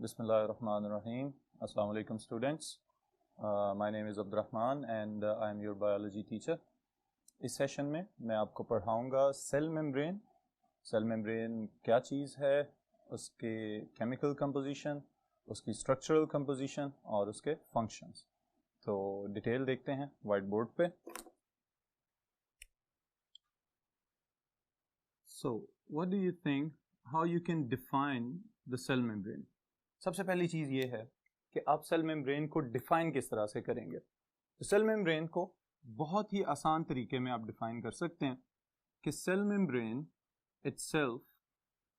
Bismillahirrahmanirrahim. Assalamu alaikum students. My name is Abdurrahman and I am your biology teacher. इस session में मैं आपको पढ़ाऊंगा सेल मेम्ब्रेन. सेल मेम्ब्रेन क्या चीज़ है, उसके केमिकल कंपोजिशन, उसकी स्ट्रक्चरल कंपोजिशन और उसके फंक्शंस. तो डिटेल देखते हैं वाइट बोर्ड पे. So what do you think how you can define the cell membrane? सबसे पहली चीज़ ये है कि आप सेल मेम्ब्रेन को डिफाइन किस तरह से करेंगे. तो सेल मेम्ब्रेन को बहुत ही आसान तरीके में आप डिफाइन कर सकते हैं कि cell membrane itself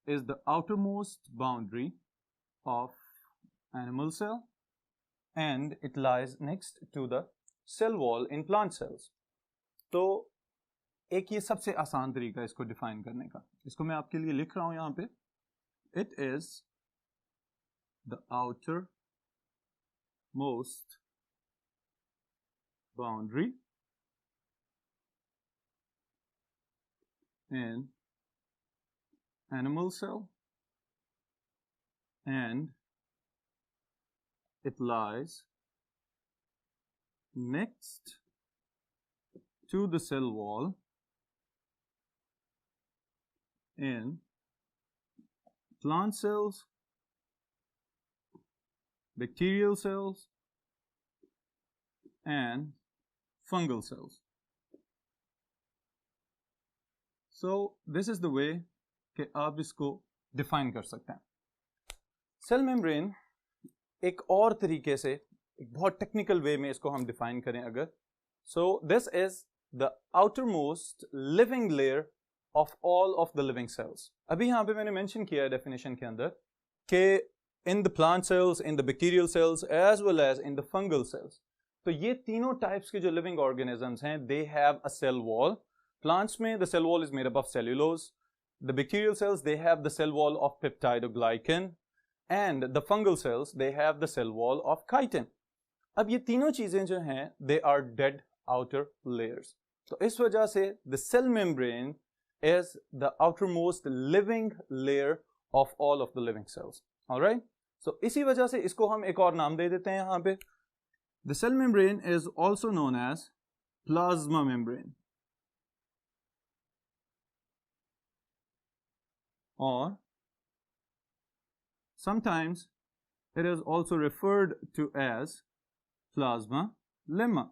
is the outermost boundary of animal cell and it lies next to the cell wall in plant cells. तो एक ये सबसे आसान तरीका इसको डिफाइन करने का, इसको मैं आपके लिए लिख रहा हूं यहां पे. It is the outermost boundary in animal cell and it lies next to the cell wall in plant cells, bacterial cells and fungal cells. So this is the way कि आप इसको डिफाइन कर सकते हैं. सेल मेम्ब्रेन एक और तरीके से, एक बहुत टेक्निकल वे में इसको हम डिफाइन करें अगर, so this is the outermost living layer of all of the living cells. अभी यहाँ पे मैंने मेंशन किया है डेफिनेशन के अंदर कि in the plant cells, in the bacterial cells, as well as in the fungal cells. तो ये तीनों types के जो living organisms हैं, they have a cell wall. Plants में the cell wall is made up of cellulose. The bacterial cells, they have the cell wall of peptidoglycan. And the fungal cells, they have the cell wall of chitin. अब ये तीनों चीज़ें जो हैं, they are dead outer layers. तो इस वजह से the cell membrane is the outermost living layer of all of the living cells. Alright? So इसी वजह से इसको हम एक और नाम दे देते हैं यहाँ पे. The cell membrane is also known as plasma membrane, or sometimes it is also referred to as plasma lemma.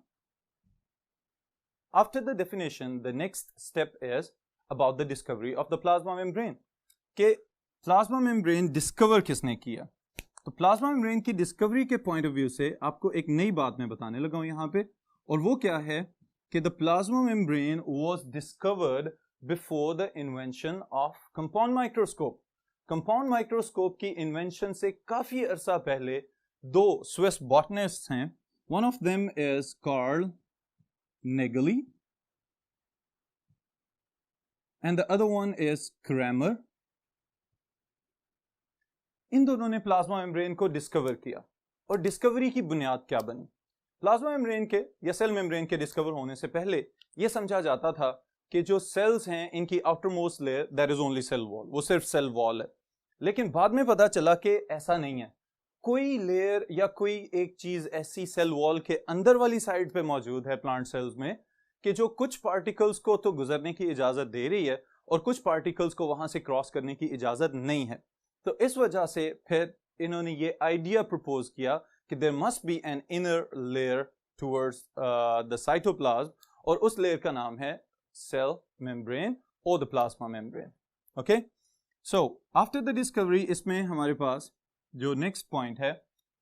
After the definition, the next step is about the discovery of the plasma membrane. कि plasma membrane discover किसने किया. तो plasma membrane की discovery के point of view से आपको एक नई बात मैं बताने लगा हूं यहाँ पे, और वो क्या है कि the plasma membrane was discovered before the invention of compound microscope. Compound microscope की इन्वेंशन से काफी अरसा पहले दो स्विस बॉटनिस्ट्स हैं. One of them is Karl Nageli and the other one is Cramer. इन दोनों ने प्लाज्मा मेम्ब्रेन को डिस्कवर किया. और डिस्कवरी की बुनियाद क्या बनी? प्लाज्मा मेम्ब्रेन के या सेल मेम्ब्रेन के डिस्कवर होने से पहले यह समझा जाता था कि जो सेल्स हैं इनकी outer most layer that is only cell wall, वो सिर्फ सेल वॉल है. लेकिन बाद में पता चला कि ऐसा नहीं है. कोई लेयर या कोई एक चीज ऐसी सेल वॉल के अंदर वाली साइड पे मौजूद है प्लांट सेल्स में कि जो कुछ पार्टिकल्स को तो गुजरने की इजाजत दे रही है और कुछ पार्टिकल्स को वहां से क्रॉस करने की इजाजत नहीं है. तो इस वजह से फिर इन्होंने ये आइडिया प्रपोज किया कि there must be an inner layer towards the cytoplasm, और उस लेयर का नाम है सेल मेम्ब्रेन और the plasma membrane. Okay, so after the discovery इसमें हमारे पास जो नेक्स्ट पॉइंट है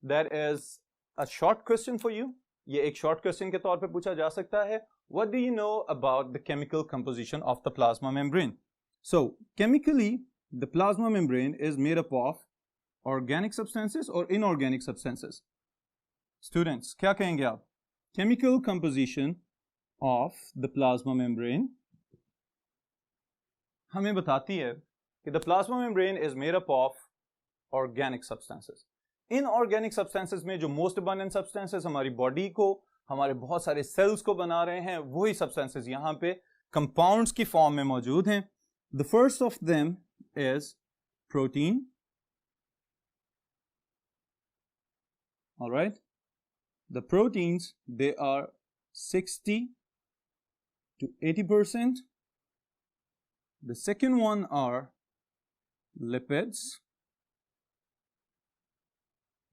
that is a short question for you. ये एक शॉर्ट क्वेश्चन के तौर पे पूछा जा सकता है. What do you know about the chemical composition of the plasma membrane? So chemically the plasma membrane is made up of organic substances or inorganic substances. Students, क्या कहेंगे आप? Chemical composition of the plasma membrane हमें बताती है कि the plasma membrane is made up of organic substances. Inorganic substances में जो most abundant substances हमारी body को, हमारे बहुत सारे cells को बना रहे हैं, वही substances यहाँ पे compounds की form में मौजूद हैं. The first of them is protein, all right? The proteins, they are 60 to 80%. The second one are lipids.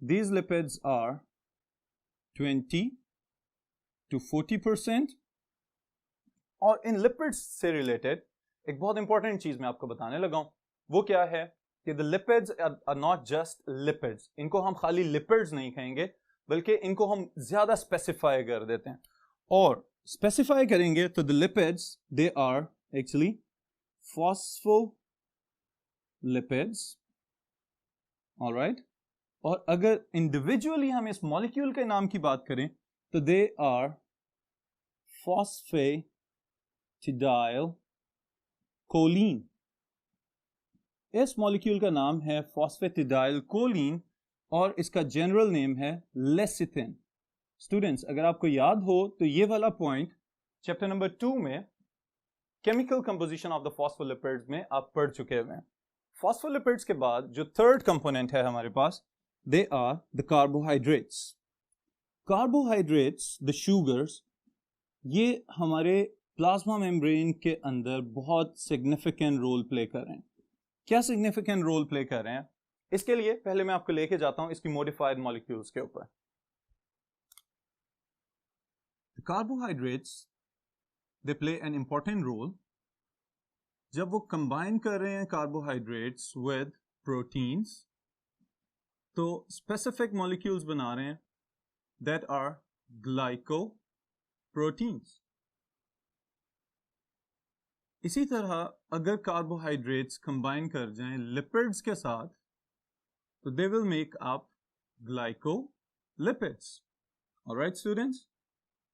These lipids are 20 to 40%. और इन लिपिड्स से रिलेटेड एक बहुत इंपॉर्टेंट चीज मैं आपको बताने लगा हूं, वो क्या है कि the lipids are not just lipids. इनको हम खाली लिपिड्स नहीं कहेंगे, बल्कि इनको हम ज्यादा स्पेसिफाई कर देते हैं. और स्पेसिफाई करेंगे तो the lipids they are actually phospholipids, alright. और अगर इंडिविजुअली हम इस मॉलिक्यूल के नाम की बात करें तो दे आर फॉस्फेटिडाइल कोलीन. इस मॉलिक्यूल का नाम है फॉस्फेटिडाइल कोलीन और इसका जनरल नेम है लेसिथिन. स्टूडेंट्स, अगर आपको याद हो तो ये वाला पॉइंट चैप्टर नंबर 2 में chemical composition of the phospholipids में आप पढ़ चुके हैं. फॉस्फोलिपिड्स के बाद जो थर्ड कंपोनेंट है हमारे पास, they are the carbohydrates. Carbohydrates, the sugars, ये हमारे प्लाज्मा मेम्ब्रेन के अंदर बहुत सिग्निफिकेंट रोल प्ले कर रहे हैं. क्या सिग्निफिकेंट रोल प्ले कर रहे हैं? इसके लिए पहले मैं आपको लेके जाता हूं इसकी मॉडिफाइड मॉलिक्यूल्स के ऊपर. Carbohydrates, they play an important role. जब वो कंबाइन कर रहे हैं कार्बोहाइड्रेट्स विद प्रोटीन्स, तो स्पेसिफिक मॉलिक्यूल्स बना रहे हैं दैट आर ग्लाइकोप्रोटीन्स. इसी तरह अगर कार्बोहाइड्रेट्स कंबाइन कर जाएं लिपिड्स के साथ तो they will make up glycolipids. Alright students,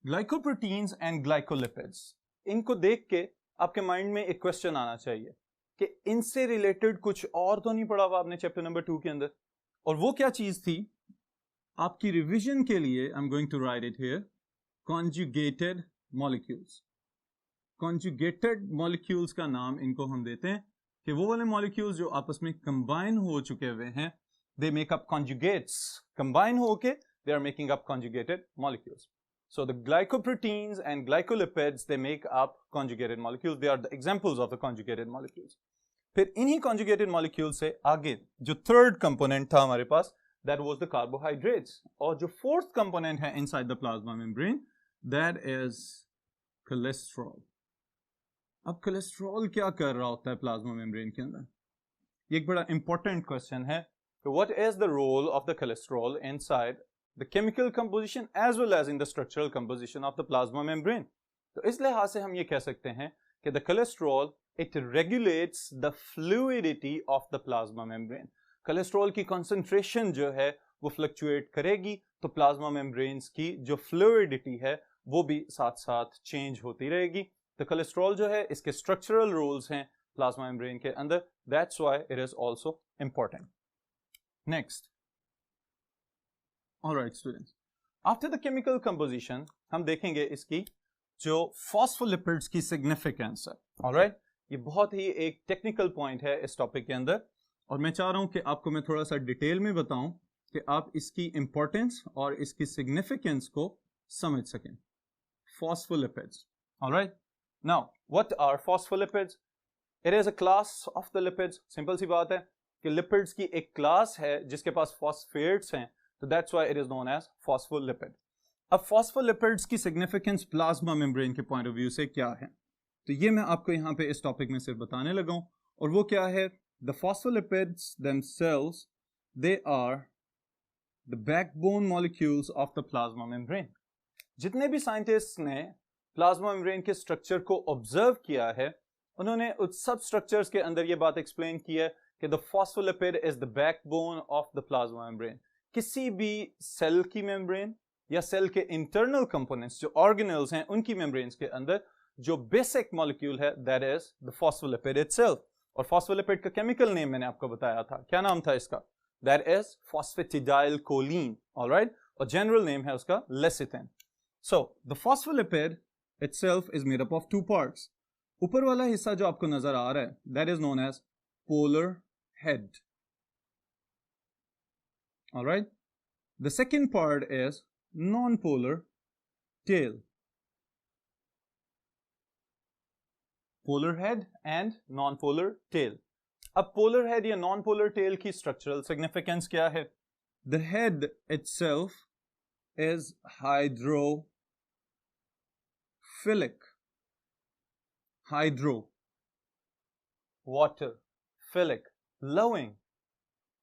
glycoproteins and glycolipids, इनको देख के आपके माइंड में एक क्वेश्चन आना चाहिए कि इनसे रिलेटेड कुछ और तो नहीं पढ़ा हुआ आपने चैप्टर नंबर 2 के अंदर. और वो क्या चीज थी? आपकी रिवीजन के लिए I am going to write it here, conjugated molecules. Conjugated molecules का नाम इनको हम देते हैं कि वो वाले मॉलिक्यूल्स जो आपस में कंबाइन हो चुके हुए हैं, they make up conjugates. Combine होके they are making up conjugated molecules. So the glycoproteins and glycolipids, they make up conjugated molecules. They are the examples of the conjugated molecules. फिर इन्हीं conjugated molecules से आगे जो third component था हमारे पास, that was the carbohydrates. और जो fourth component है inside the plasma membrane, that is cholesterol. अब cholesterol क्या कर रहा होता है plasma membrane के अंदर? ये एक बड़ा important question है. So what is the role of the cholesterol inside the chemical composition as well as in the structural composition of the plasma membrane? तो इस लिहाज से हम ये कह सकते हैं कि the cholesterol, it regulates the fluidity of the plasma membrane. cholesterol की concentration जो है वो fluctuate करेगी, तो plasma membranes की जो fluidity है वो भी साथ साथ change होती रहेगी. तो cholesterol जो है इसके structural roles हैं plasma membrane के अंदर. That's why it is also important. Next. Alright students, after the chemical composition हम देखेंगे इसकी जो phospholipids की significance है. Alright, ये बहुत ही एक टेक्निकल पॉइंट है इस टॉपिक के अंदर और मैं चाह रहा हूं कि आपको मैं थोड़ा सा डिटेल में बताऊं कि आप इसकी इंपॉर्टेंस और इसकी सिग्निफिकेंस को समझ सकें. Phospholipids. Alright, now what are phospholipids? It is a class of the lipids. Simple सी बात है कि लिपिड्स की एक क्लास है जिसके पास फॉस्फेट्स हैं, तो that's why it is known as phospholipid. अब phospholipids की significance plasma membrane के point of view से क्या है, तो ये मैं आपको यहाँ पे इस टॉपिक में सिर्फ बताने लगा हूँ. और वो क्या है? The phospholipids themselves, they are the backbone molecules of the plasma membrane. जितने भी साइंटिस्ट ने प्लाज्मा मेम्ब्रेन के स्ट्रक्चर को ऑब्जर्व किया है, उन्होंने उस सब स्ट्रक्चर्स के अंदर ये बात एक्सप्लेन की है कि the phospholipid is the backbone of the plasma membrane. किसी भी सेल की मेम्ब्रेन या सेल के इंटरनल कंपोनेंट्स जो ऑर्गेनेल्स हैं उनकी मेम्ब्रेन्स के अंदर जो बेसिक मॉलिक्यूल है that is the phospholipid itself. और फॉस्फोलिपिड का केमिकल नेम मैंने आपको बताया था, क्या नाम था इसका? That is phosphatidyl choline. Alright, और जनरल नेम है उसका lecithin. So the phospholipid itself is made up of two parts. ऊपर वाला हिस्सा जो आपको नजर आ रहा है that is known as polar head. Alright, The second part is non-polar tail. Polar head and non-polar tail. अब polar head या non-polar tail की structural significance क्या है? The head itself is hydrophilic. Hydro, water, philic, loving,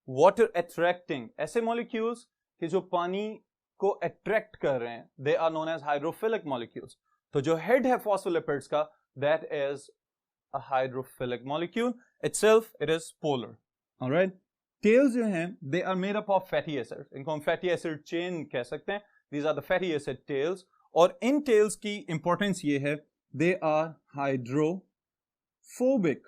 water attracting. ऐसे molecules कि जो पानी को attract कर रहे हैं, they are known as hydrophilic molecules. तो जो head है phospholipids का, that is a hydrophilic molecule. Itself, it is polar. All right. Tails जो हैं, they are made up of fatty acids. इनको हम fatty acid chain कह सकते हैं. These are the fatty acid tails. और इन tails की importance ये है, they are hydrophobic.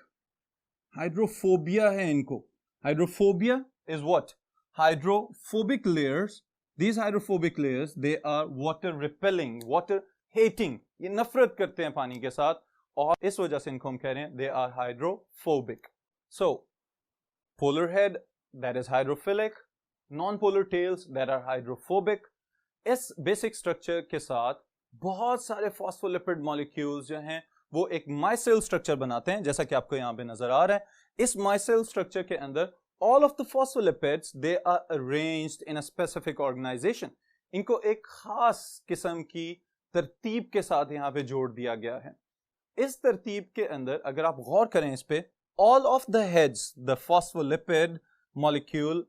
Hydrophobia है इनको. Hydrophobia is what? Hydrophobic layers. These hydrophobic layers, they are water repelling, water hating. ये नफरत करते हैं पानी के साथ और इस वजह से इनको हम कह रहे हैं they are hydrophobic. So, polar head, that is hydrophilic. Non-polar tails, that are hydrophobic. इस basic structure के साथ बहुत सारे phospholipid molecules जो हैं वो एक micelle structure बनाते हैं, जैसा कि आपको यहाँ पे नजर आ रहा है. इस micelle structure के अंदर all of the phospholipids, they are arranged in a specific organization. इनको एक खास किस्म की तरतीब के साथ यहाँ पे जोड़ दिया गया है. इस तरतीब के अंदर अगर आप गौर करें इस पे, all of the heads, the phospholipid molecule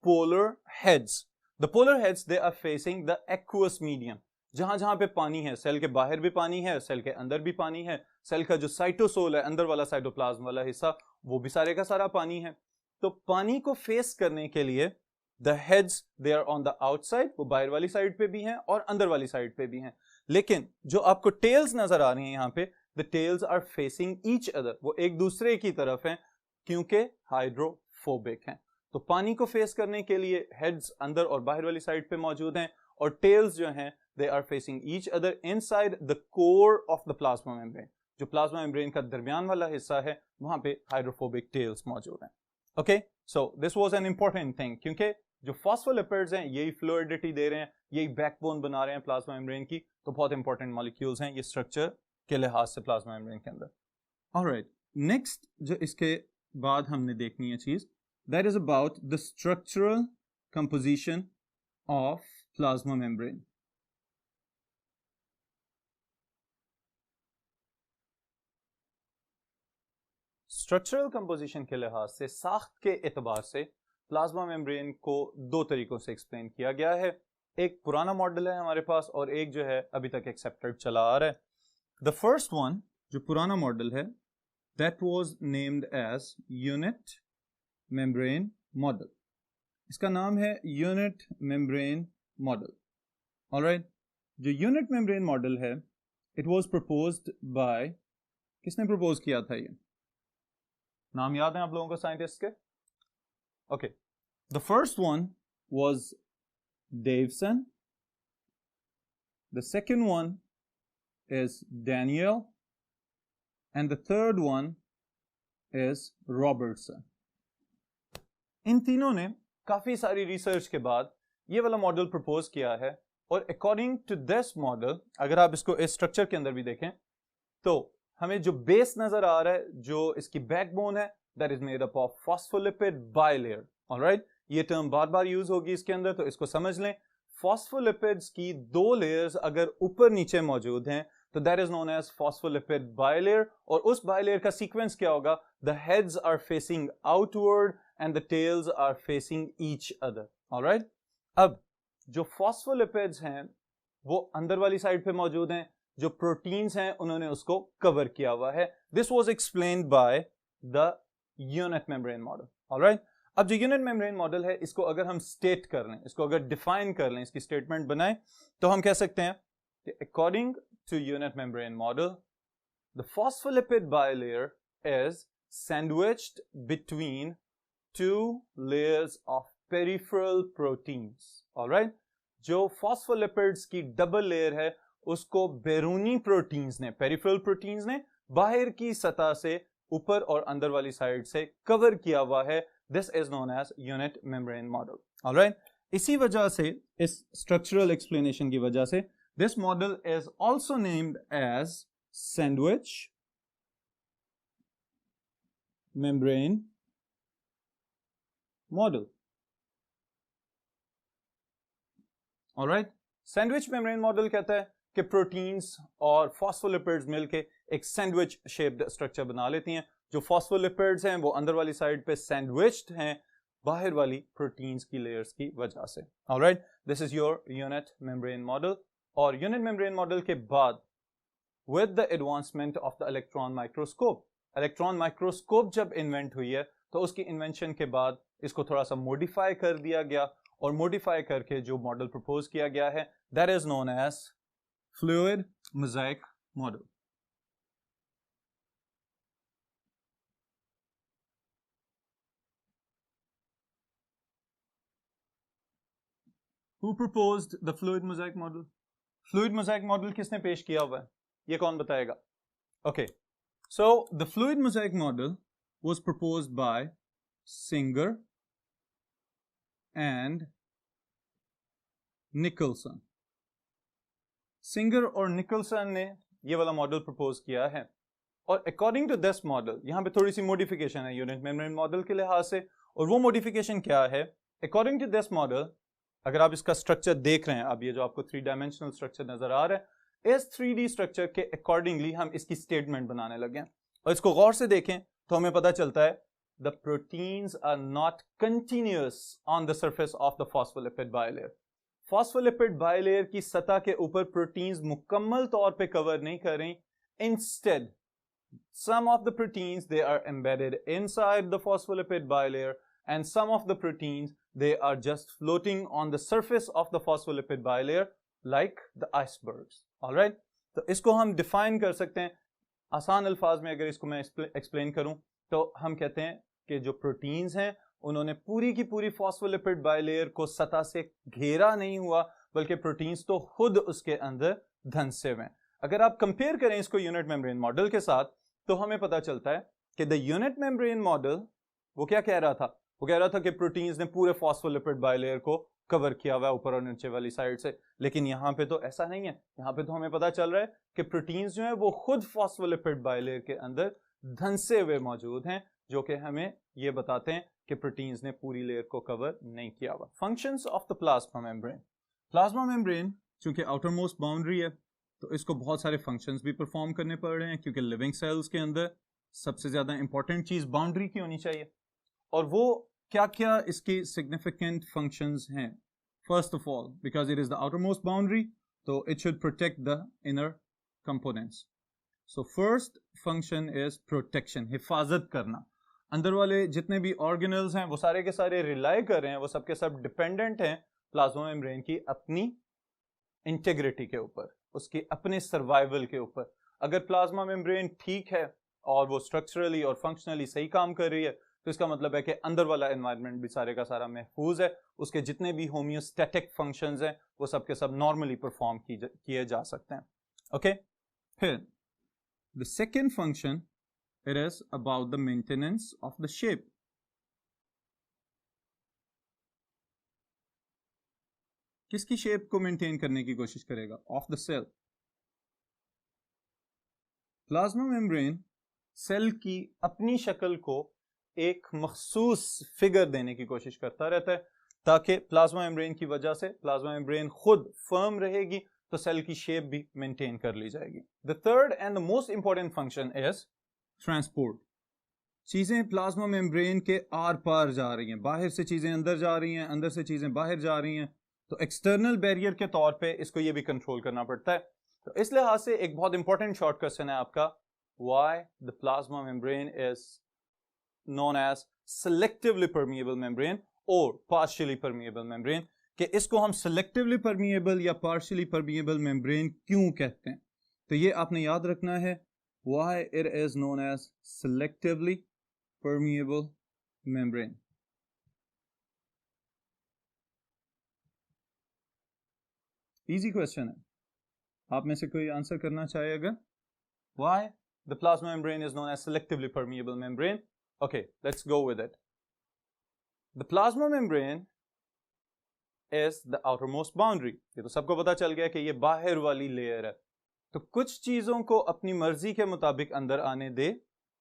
polar heads, the polar heads, they are facing the aqueous medium. जहां जहां पे पानी है, सेल के बाहर भी पानी है, सेल के अंदर भी पानी है, सेल का जो साइटोसोल है, अंदर वाला साइटोप्लाज्म वाला हिस्सा, वो भी सारे का सारा पानी है. तो पानी को फेस करने के लिए the heads, they are on the outside, वो बाहर वाली साइड पे भी हैं और अंदर वाली साइड पे भी हैं. लेकिन जो आपको टेल्स नजर आ रही हैं यहाँ पे, the tails are facing each other, वो एक दूसरे की तरफ हैं क्योंकि हाइड्रोफोबिक हैं. तो पानी को फेस करने के लिए हेड्स अंदर और बाहर वाली साइड पे मौजूद हैं और टेल्स जो हैं they are facing each other inside the core of the plasma membrane. जो प्लाज्मा मेम्ब्रेन का दरमियान वाला हिस्सा है वहां पे हाइड्रोफोबिक टेल्स मौजूद हैं. Okay, so this was an important thing क्योंकि जो फॉस्फोलिपिड्स हैं यही फ्लूइडिटी दे रहे हैं, यही बैकबोन बना रहे हैं प्लाज्मा मेम्ब्रेन की. तो बहुत इंपॉर्टेंट मॉलिक्यूल्स हैं ये स्ट्रक्चर के लिहाज से प्लाज्मा मेम्ब्रेन के अंदर. ऑलराइट, नेक्स्ट जो इसके बाद हमने देखनी है चीज, that is about the structural composition of plasma membrane. Structural composition के लिहाज से, साख्त के एतबार से प्लाज्मा मेम्ब्रेन को दो तरीकों से एक्सप्लेन किया गया है. एक पुराना मॉडल है हमारे पास और एक जो है अभी तक एक्सेप्टेड चला आ रहा है. द फर्स्ट वन, जो पुराना मॉडल है, that was named as unit membrane model. इसका नाम है यूनिट मेम्ब्रेन मॉडल. ऑलराइट, जो यूनिट मेम्ब्रेन मॉडल है, इट वाज प्रपोज्ड बाय, किसने प्रपोज किया था? ये नाम याद है आप लोगों को साइंटिस्ट के? Okay, the first one was Dawson, the second one is Daniel, and the third one is Robertson. इन तीनों ने काफी सारी रिसर्च के बाद ये वाला मॉडल प्रपोज किया है और अकॉर्डिंग टू दिस मॉडल, अगर आप इसको इस स्ट्रक्चर के अंदर भी देखें तो हमें जो बेस नजर आ रहा है, जो इसकी बैकबोन है, that is made up of phospholipid bilayer. Alright, ये टर्म बार बार यूज होगी इसके अंदर, तो इसको समझ लें. फॉस्फोलिपिड्स की दो लेयर्स अगर ऊपर नीचे मौजूद हैं तो that is known as phospholipid bilayer. और उस बाइलेयर का सीक्वेंस क्या होगा? The heads are facing outward and the tails are facing each other. Alright, अब जो फॉस्फोलिपिड्स हैं वो अंदर वाली साइड पे मौजूद हैं, जो प्रोटीन्स हैं उन्होंने उसको कवर किया हुआ है. This was explained by the unit membrane model. Alright, अब जो यूनिट मेम्ब्रेन मॉडल है, इसको अगर हम स्टेट कर लें, इसको अगर डिफाइन कर लें, इसकी स्टेटमेंट बनाएं, तो हम कह सकते हैं कि according to unit membrane model, the phospholipid bilayer is sandwiched between two layers of peripheral proteins. Alright, जो फॉस्फोलिपिड्स की डबल लेयर है उसको बैरूनी प्रोटीन्स ने, पेरिफेरल प्रोटीन्स ने बाहर की सतह से ऊपर और अंदर वाली साइड से कवर किया हुआ है. This is known as unit membrane model. All right. इसी वजह से, इस स्ट्रक्चरल एक्सप्लेनेशन की वजह से, this model is also named as sandwich membrane model. Alright, sandwich membrane model कहता है कि प्रोटीन्स और फॉस्फोलिपिड्स मिलके एक सैंडविच शेप्ड स्ट्रक्चर बना लेती हैं। जो फॉस्फोलिपिड्स हैं वो अंदर वाली साइड पे सैंडविच्ड हैं बाहर वाली प्रोटीन्स की लेयर्स की वजह से। Alright, this is your unit membrane model. और यूनिट मेम्ब्रेन मॉडल के बाद with the advancement of the electron microscope, electron microscope जब इन्वेंट हुई है तो उसकी इन्वेंशन के बाद इसको थोड़ा सा मॉडिफाई कर दिया गया, और मॉडिफाई करके जो मॉडल प्रपोज किया गया है that is known as fluid mosaic model. Who proposed the fluid mosaic model? Fluid mosaic model किसने पेश किया हुआ है, ये कौन बताएगा? Okay, so the fluid mosaic model was proposed by Singer and Nicholson. Singer और निकलसन ने ये वाला मॉडल प्रपोज किया है, और अकॉर्डिंग टू दिस मॉडल यहाँ पे थोड़ी सी मॉडिफिकेशन है यूनिट मेम्ब्रेन मॉडल के लिहाज से। और वो मॉडिफिकेशन क्या है? अकॉर्डिंग टू दिस मॉडल, अगर आप इसका स्ट्रक्चर देख रहे हैं, अब ये जो आपको 3 डायमेंशनल स्ट्रक्चर नजर आ रहा है, इस 3D स्ट्रक्चर के अकॉर्डिंगली हम इसकी स्टेटमेंट बनाने लगे हैं। और इसको गौर से देखें तो हमें पता चलता है the proteins are not continuous on the surface of the phospholipid bilayer. Phospholipid bilayer की सतह के ऊपर प्रोटीन्स मुकम्मल तौर पे कवर नहीं कर रही। Instead some of the proteins they are embedded inside the phospholipid bilayer, and some of the proteins they are just floating on the surface of the phospholipid bilayer like the icebergs. All right, तो इसको हम define कर सकते हैं आसान अल्फाज में। अगर इसको मैं एक्सप्लेन करूं तो हम कहते हैं कि जो प्रोटीन्स हैं उन्होंने पूरी की पूरी फॉस्फोलिपिड बायलेयर को सतह से घेरा नहीं हुआ, बल्कि प्रोटीन्स तो खुद उसके अंदर धंसे हुए हैं। अगर आप कंपेयर करें इसको यूनिट मेम्ब्रेन मॉडल के साथ तो हमें पता चलता है कि द यूनिट मेम्ब्रेन मॉडल वो क्या कह रहा था? वो कह रहा था कि प्रोटीन्स ने पूरे फॉस्फोलिपिड बायलेयर को कवर किया हुआ है ऊपर और नीचे वाली साइड से। लेकिन यहाँ पे तो ऐसा नहीं है। यहाँ पे तो हमें पता चल रहा है कि प्रोटीन्स जो है वो खुद फॉस्फोलिपिड बायलेयर के अंदर धंसे हुए मौजूद हैं, जो कि हमें ये बताते हैं कि प्रोटीन्स ने पूरी लेयर को कवर नहीं किया हुआ। Functions of the plasma membrane. Plasma membrane चूंकि आउटर मोस्ट बाउंड्री है तो इसको बहुत सारे फंक्शंस भी परफॉर्म करने पड़ रहे हैं, क्योंकि लिविंग सेल्स के अंदर सबसे ज्यादा इंपॉर्टेंट चीज बाउंड्री की होनी चाहिए। और वो क्या क्या इसकी सिग्निफिकेंट फंक्शंस हैं? First of all, because it is the outer most boundary, तो it should protect the inner components. So first function is protection, हिफाजत करना। अंदर वाले जितने भी ऑर्गेनल्स हैं वो सारे के सारे रिलाई कर रहे हैं, वो सब के सब डिपेंडेंट हैं प्लाज्मा मेम्ब्रेन की अपनी इंटेग्रिटी के ऊपर, उसके अपने सर्वाइवल के ऊपर। अगर प्लाज्मा मेम्ब्रेन ठीक है और वो स्ट्रक्चरली और फंक्शनली सही काम कर रही है तो इसका मतलब है कि अंदर वाला एनवायरनमेंट भी सारे का सारा महफूज है, उसके जितने भी होम्योस्टैटिक फंक्शंस हैं वो सब के सब नॉर्मली परफॉर्म किए जा सकते हैं। ओके, फिर the second function it is about the maintenance of the shape. किसकी शेप को मेंटेन करने की कोशिश करेगा? Of the cell. Plasma membrane cell की अपनी शक्ल को एक मखसूस फिगर देने की कोशिश करता रहता है, ताकि प्लाज्मा मेम्ब्रेन की वजह से प्लाज्मा मेम्ब्रेन खुद फर्म रहेगी तो सेल की शेप भी मेंटेन कर ली जाएगी। The third and the most important function is transport. चीजें प्लाज्मा मेम्ब्रेन के आर पार जा रही हैं, बाहर से चीजें अंदर जा रही हैं, अंदर से चीजें बाहर जा रही हैं, तो एक्सटर्नल बैरियर के तौर पे इसको ये भी कंट्रोल करना पड़ता है। तो इस लिहाज से एक बहुत इंपॉर्टेंट शॉर्ट क्वेश्चन है आपका, why the plasma membrane is known as selectively permeable membrane और पार्शियली परमिएबल मेम्ब्रेन, कि इसको हम सेलेक्टिवली परमिएबल या पार्शियली परमिएबल मेम्ब्रेन क्यों कहते हैं? तो ये आपने याद रखना है, why it is known as selectively permeable membrane. Easy question है, आप में से कोई आंसर करना चाहेगा? Why the plasma membrane is known as selectively permeable membrane? Okay, let's go with it. The plasma membrane is the outermost boundary. ये तो सबको पता चल गया कि ये बाहर वाली लेयर है. तो कुछ चीजों को अपनी मर्जी के मुताबिक अंदर आने दे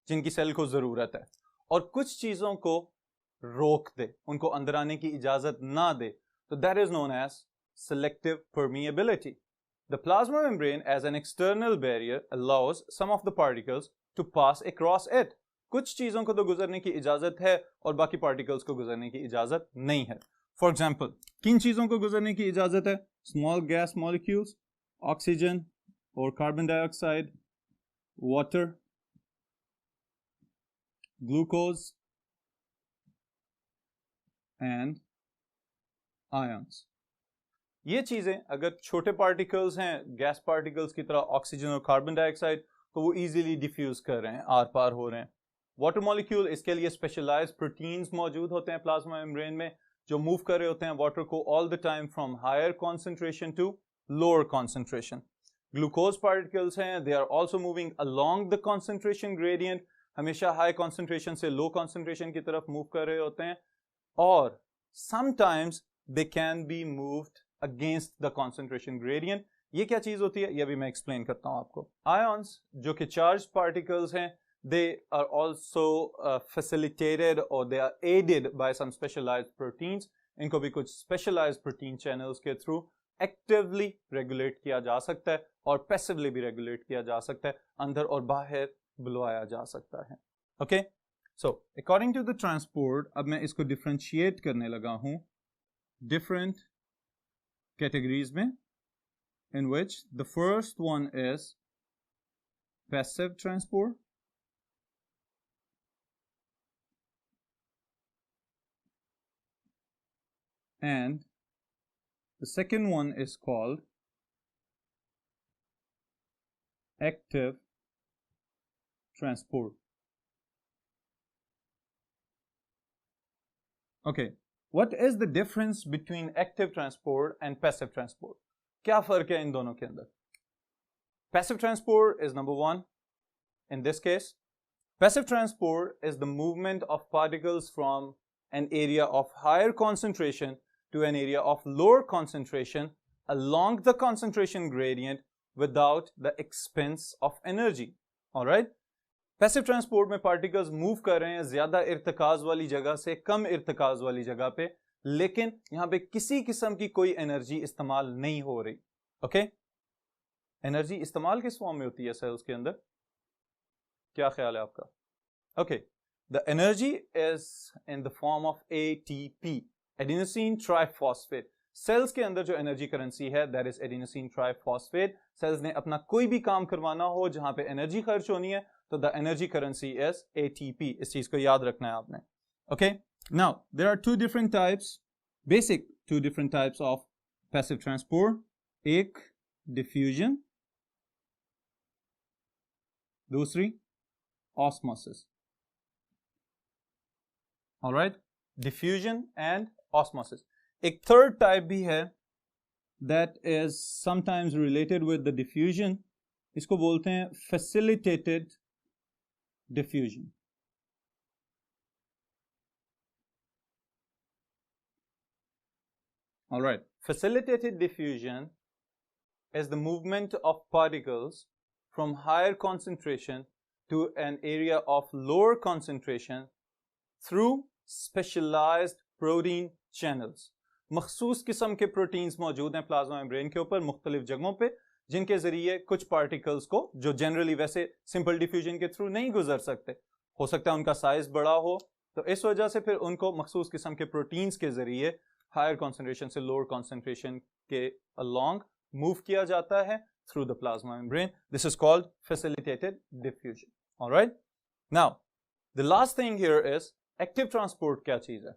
जिनकी सेल को जरूरत है, और कुछ चीजों को रोक दे, उनको अंदर आने की इजाजत ना दे. तो that is known as selective permeability. The plasma membrane as an external barrier allows some of the particles to pass across it. कुछ चीजों को तो गुजरने की इजाजत है और बाकी पार्टिकल्स को गुजरने की इजाजत नहीं है. फॉर एग्जाम्पल, किन चीजों को गुजरने की इजाजत है? स्मॉल गैस मॉलिक्यूल्स, ऑक्सीजन और carbon dioxide, water, glucose and ions. ये चीजें अगर छोटे पार्टिकल्स हैं, गैस पार्टिकल्स की तरह ऑक्सीजन और कार्बन डाइऑक्साइड, तो वो इजीली डिफ्यूज कर रहे हैं, आर पार हो रहे हैं. वाटर मॉलिक्यूल, इसके लिए स्पेशलाइज्ड प्रोटीन्स मौजूद होते हैं प्लाज्मा मेम्ब्रेन में, जो मूव कर रहे होते हैं वाटर को all the time from higher concentration to lower concentration. Glucose particles हैं, they are also moving along the concentration gradient, हमेशा हाई कॉन्सेंट्रेशन से लो कॉन्सेंट्रेशन की तरफ मूव कर रहे होते हैं, और sometimes they can be moved against the concentration gradient. ये क्या चीज होती है, ये भी मैं एक्सप्लेन करता हूं आपको. आयंस, जो कि चार्ज पार्टिकल्स हैं, they are also facilitated or they are aided by some specialized proteins. इनको भी कुछ specialized protein channels के through actively regulate किया जा सकता है और passively भी regulate किया जा सकता है, अंदर और बाहर बुलवाया जा सकता है. Okay? So, according to the transport, अब मैं इसको differentiate करने लगा हूं different categories में, in which the first one is passive transport. And the second one is called active transport. Okay, what is the difference between active transport and passive transport? क्या फर्क है इन दोनों के अंदर? Passive transport is number one. In this case, passive transport is the movement of particles from an area of higher concentration to an area of lower concentration along the concentration gradient without the expense of energy. Alright? Passive transport में particles move कर रहे हैं ज्यादा इर्तिकाज वाली जगह से कम इर्तिकाज वाली जगह पे, लेकिन यहां पे किसी किस्म की कोई एनर्जी इस्तेमाल नहीं हो रही. ओके? एनर्जी इस्तेमाल किस फॉर्म में होती है सेल्स के अंदर? क्या ख्याल है आपका? Okay, the energy is in the form of ATP, adenosine triphosphate. Cells के अंदर जो एनर्जी करेंसी है that is adenosine triphosphate. सेल्स ने अपना कोई भी काम करवाना हो जहां पे एनर्जी खर्च होनी है, तो the energy currency is ATP. इस चीज को याद रखना है आपने. Okay? Now, there are two different types, basic two different types of passive transport. एक diffusion, दूसरी osmosis. All right, diffusion and osmosis. एक third type भी है that is sometimes related with the diffusion. इसको बोलते हैं facilitated diffusion. All right, facilitated diffusion is the movement of particles from higher concentration to an area of lower concentration through specialized protein channels. मखसूस किस्म के proteins मौजूद हैं plasma membrane के ऊपर मुख्तलिफ जगहों पे, जिनके जरिए कुछ पार्टिकल्स को, जो जनरली वैसे सिंपल डिफ्यूजन के थ्रू नहीं गुजर सकते, हो सकता है उनका साइज बड़ा हो, तो इस वजह से फिर उनको मखसूस किस्म के प्रोटीन्स के जरिए हायर कॉन्सेंट्रेशन से लोअर कॉन्सेंट्रेशन के अलॉन्ग मूव किया जाता है through the plasma membrane. This is called facilitated diffusion. All right? Now, the last thing here is active transport. क्या चीज है?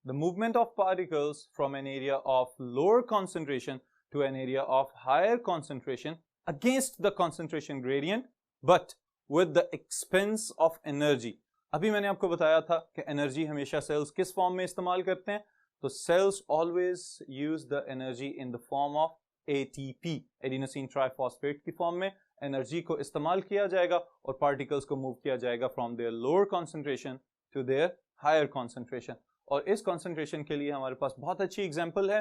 The movement of particles from an area of lower concentration to an area of higher concentration against the concentration gradient, but with the expense of energy. अभी मैंने आपको बताया था कि energy हमेशा सेल्स किस फॉर्म में इस्तेमाल करते हैं, तो sales always use the energy in the form of ATP, adenosine triphosphate की फॉर्म में एनर्जी को इस्तेमाल किया जाएगा और पार्टिकल्स को मूव किया जाएगा from their lower concentration to their higher concentration. और इस कंसंट्रेशन के लिए हमारे पास बहुत अच्छी एग्जांपल है,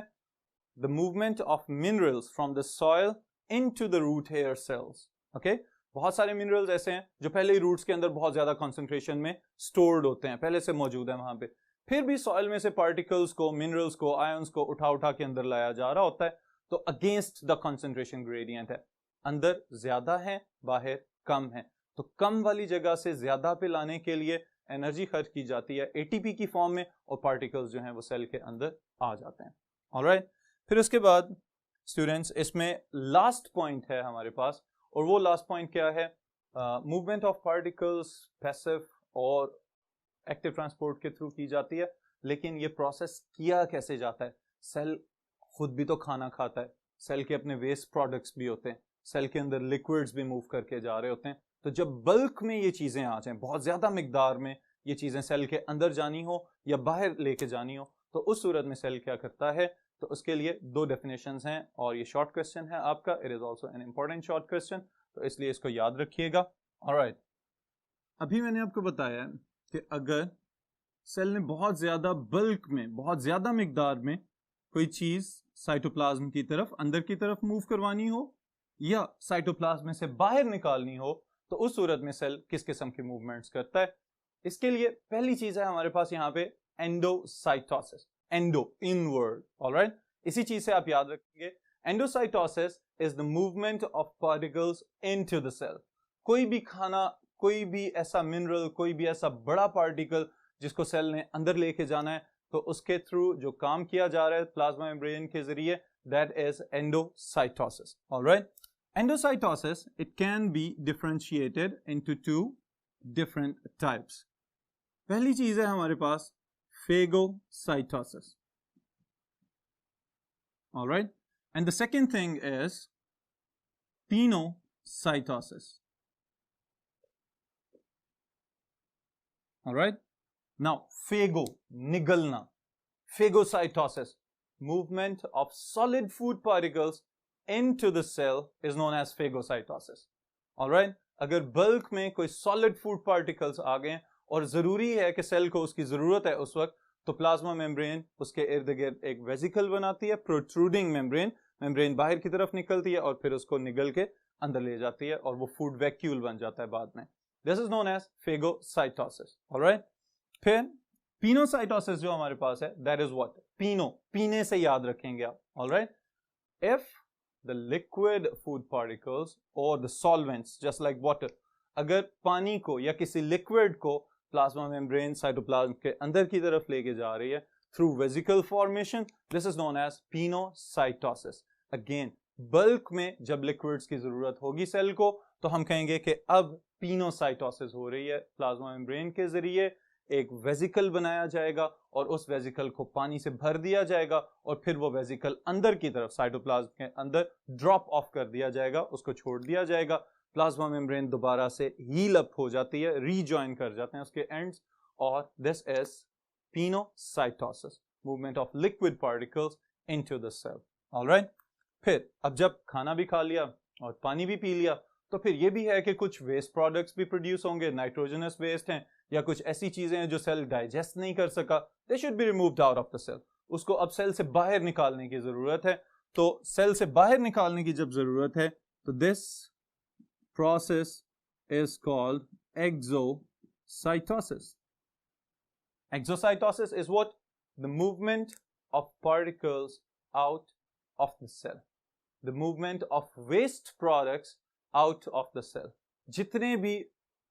the movement of minerals from the soil into the root hair cells. Okay, बहुत सारे मिनरल्स ऐसे हैं जो पहले ही रूट्स के अंदर बहुत ज्यादा कंसंट्रेशन में स्टोर्ड होते हैं, पहले से मौजूद है वहां पे, फिर भी सॉइल में से पार्टिकल्स को, मिनरल्स को, आयंस को उठा उठा के अंदर लाया जा रहा होता है, तो अगेंस्ट द कंसंट्रेशन ग्रेडियंट है, अंदर ज्यादा है, बाहर कम है, तो कम वाली जगह से ज्यादा पे लाने के लिए एनर्जी खर्च की जाती है एटीपी की फॉर्म में, और पार्टिकल्स जो हैं वो सेल के अंदर आ जाते हैं। ऑलराइट, फिर उसके बाद स्टूडेंट्स इसमें लास्ट पॉइंट है हमारे पास, और वो लास्ट पॉइंट क्या है, मूवमेंट ऑफ पार्टिकल्स पैसिव और एक्टिव ट्रांसपोर्ट के थ्रू की जाती है, लेकिन ये प्रोसेस किया कैसे जाता है, सेल खुद भी तो खाना खाता है, सेल के अपने वेस्ट प्रोडक्ट्स भी होते हैं, सेल के अंदर लिक्विड्स भी मूव करके जा रहे होते हैं, तो जब बल्क में ये चीजें आ जाएं, बहुत ज्यादा मिकदार में ये चीजें सेल के अंदर जानी हो या बाहर लेके जानी हो, तो उस सूरत में सेल क्या करता है, तो उसके लिए दो डेफिनेशंस हैं, और ये शॉर्ट क्वेश्चन है आपका, it is also an important short question, तो इसलिए इसको याद रखिएगा। ऑलराइट, अभी मैंने आपको बताया कि अगर सेल ने बहुत ज्यादा बल्क में, बहुत ज्यादा मिकदार में कोई चीज साइटोप्लाज्म की तरफ, अंदर की तरफ मूव करवानी हो या साइटोप्लाज्म से बाहर निकालनी हो, तो उस सूरत में सेल किस किस्म की मूवमेंट्स करता है। इसके लिए पहली चीज है हमारे पास यहाँ पे एंडोसाइटोसिस, एंडो इनवर्ड। ऑलराइट, इसी चीज से आप याद रखिए, endocytosis is the movement of particles into the cell. कोई भी खाना, कोई भी ऐसा मिनरल, कोई भी ऐसा बड़ा पार्टिकल जिसको सेल ने अंदर लेके जाना है, तो उसके थ्रू जो काम किया जा रहा है प्लाज्मा मेम्ब्रेन के जरिए, that is endocytosis. Alright, endocytosis, it can be differentiated into two different types. पहली चीज है हमारे पास phagocytosis. All right, and the second thing is pinocytosis. All right, now phago, निगलना, phagocytosis, movement of solid food particles into the cell is known as phagocytosis. All right, अगर bulk में कोई solid food particles आ गए और जरूरी है कि cell को उसकी जरूरत है उस वक्त, तो प्लाज्मा मेम्ब्रेन उसके इर्द गिर्द एक वेसिकल बनाती है, प्रोट्रूडिंग मेम्ब्रेन, मेम्ब्रेन बाहर की तरफ निकलती है और फिर उसको निगल के अंदर ले जाती है और वो फूड वैक्यूल बन जाता है बाद में। This is known as phagocytosis. Alright, फिर पिनोसाइटोसिस जो हमारे पास है, दैट इज व्हाट, पीनो, पीने से याद रखेंगे आप। Alright, if the liquid food particles or the solvents just like water, अगर पानी को या किसी लिक्विड को प्लाज्मा मेम्ब्रेन साइटोप्लाज्म के अंदर की तरफ लेके जा रही है through vesicle formation, this is known as pinocytosis. Again, bulk में जब लिक्विड्स की जरूरत होगी सेल को, तो हम कहेंगे कि अब पिनोसाइटोसिस हो रही है, प्लाज्मा मेम्ब्रेन के जरिए एक वेसिकल बनाया जाएगा और उस वेसिकल को पानी से भर दिया जाएगा और फिर वो वेसिकल अंदर की तरफ साइटोप्लाज्म के अंदर ड्रॉप ऑफ कर दिया जाएगा, उसको छोड़ दिया जाएगा, प्लाज्मा मेम्ब्रेन दोबारा से हील अप हो जाती है, रीजॉइन कर जाते हैं उसके एंड्स, और this is pinocytosis, movement of liquid particles into the cell. Alright, फिर अब जब खाना भी खा लिया और पानी भी पी लिया, तो फिर ये भी है कि कुछ वेस्ट प्रोडक्ट्स भी प्रोड्यूस होंगे, नाइट्रोजनस वेस्ट हैं या कुछ ऐसी चीजें हैं जो सेल डाइजेस्ट नहीं कर सका, they should be removed out of the cell, उसको अब सेल से बाहर निकालने की जरूरत है। तो सेल से बाहर निकालने की जब जरूरत है, तो this process is called exocytosis. Exocytosis is what, the movement of particles out of the cell, the movement of waste products out of the cell. जितने भी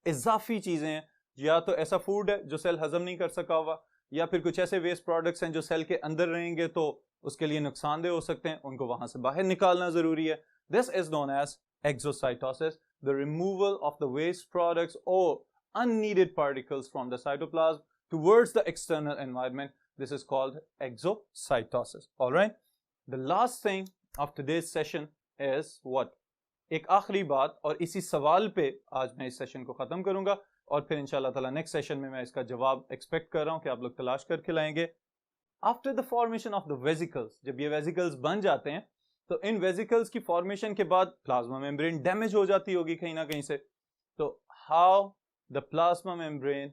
इजाफी चीजें हैं, या तो ऐसा फूड है जो सेल हजम नहीं कर सका हुआ, या फिर कुछ ऐसे वेस्ट प्रोडक्ट्स हैं जो सेल के अंदर रहेंगे तो उसके लिए नुकसानदेह हो सकते हैं, उनको वहां से बाहर निकालना जरूरी है। This is known as exocytosis, the removal of the waste products और unneeded particles from the cytoplasm towards the external environment. This is called exocytosis. All right, the last thing of today's session is what, एक आखिरी बात, और इसी सवाल पे आज मैं इस सेशन को खत्म करूंगा और फिर इंशाल्लाह ताला नेक्स्ट सेशन में मैं इसका जवाब एक्सपेक्ट कर रहा हूं कि आप लोग तलाश करके लाएंगे। After the formation of the vesicles, जब ये वेसिकल्स बन जाते हैं, तो इन वेसिकल्स की फॉर्मेशन के बाद प्लाज्मा मेम्ब्रेन डैमेज हो जाती होगी कहीं ना कहीं से, तो how the plasma membrane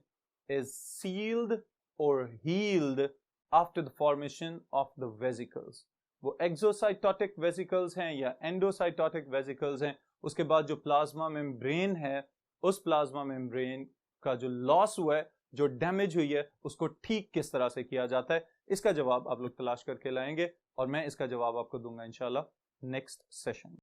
is sealed और healed after the formation of the vesicles. वो एक्सोसाइटोटिक वेसिकल्स हैं या एंडोसाइटोटिक वेसिकल्स हैं। उसके बाद जो प्लाज्मा मेम्ब्रेन है, उस प्लाज्मा मेम्ब्रेन का जो लॉस हुआ है, जो डैमेज हुई है, उसको ठीक किस तरह से किया जाता है, इसका जवाब आप लोग तलाश करके लाएंगे और मैं इसका जवाब आपको दूंगा इंशाल्लाह नेक्स्ट सेशन।